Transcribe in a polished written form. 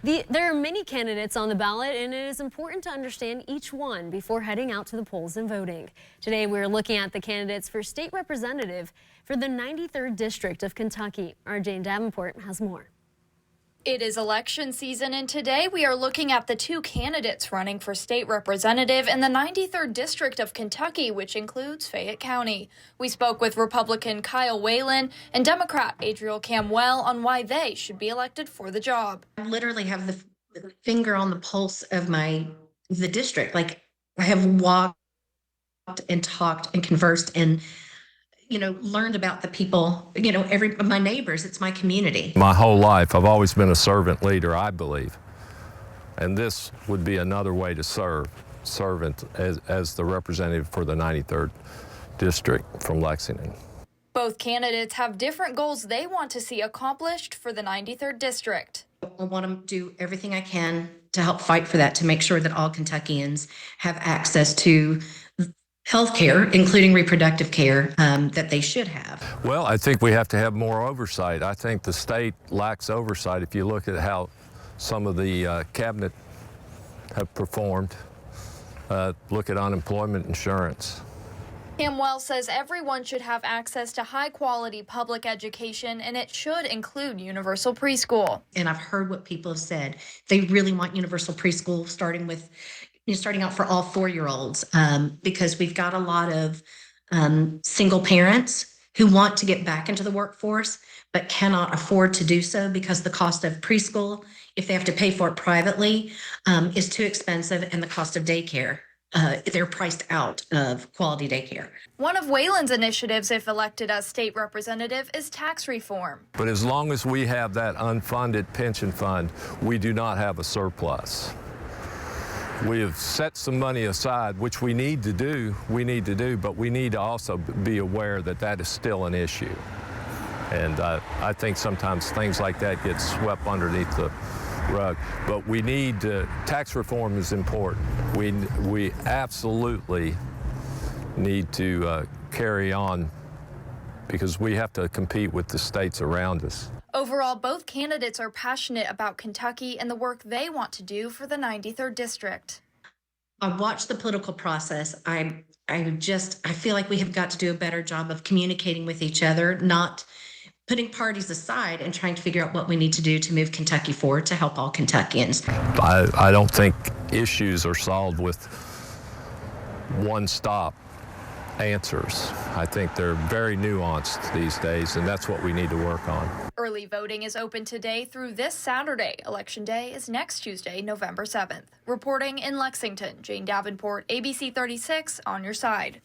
There are many candidates on the ballot, and it is important to understand each one before heading out to the polls and voting. Today, we're looking at the candidates for state representative for the 93rd District of Kentucky. Our Jane Davenport has more. It is election season, and today we are looking at the two candidates running for state representative in the 93rd District of Kentucky, which includes Fayette County. We spoke with Republican Kyle Whalen and Democrat Adrielle Camuel on why they should be elected for the job. I literally have the finger on the pulse of the district. Like, I have walked and talked and conversed and learned about the people, my neighbors. It's my community. My whole life, I've always been a servant leader, I believe. And this would be another way to servant as the representative for the 93rd District from Lexington. Both candidates have different goals they want to see accomplished for the 93rd District. I want to do everything I can to help fight for that, to make sure that all Kentuckians have access to health care, including reproductive care, that they should have. Well, I think we have to have more oversight. I think the state lacks oversight. If you look at how some of the cabinet have performed, look at unemployment insurance. Camuel says everyone should have access to high-quality public education, and it should include universal preschool. And I've heard what people have said. They really want universal preschool, starting out for all 4-year-olds, because we've got a lot of single parents who want to get back into the workforce but cannot afford to do so because the cost of preschool, if they have to pay for it privately, is too expensive, and the cost of daycare. They're priced out of quality daycare. One of Whalen's initiatives, if elected as state representative, is tax reform. But as long as we have that unfunded pension fund, we do not have a surplus. We have set some money aside, which we need to do, but we need to also be aware that that is still an issue. And I think sometimes things like that get swept underneath the rug. But we need tax reform is important. We absolutely need to carry on because we have to compete with the states around us. Overall, both candidates are passionate about Kentucky and the work they want to do for the 93rd District. I watched the political process. I feel like we have got to do a better job of communicating with each other, not putting parties aside and trying to figure out what we need to do to move Kentucky forward to help all Kentuckians. I don't think issues are solved with one-stop answers. I think they're very nuanced these days, and that's what we need to work on. Early voting is open today through this Saturday. Election Day is next Tuesday, November 7th. Reporting in Lexington, Jane Davenport, ABC 36, on your side.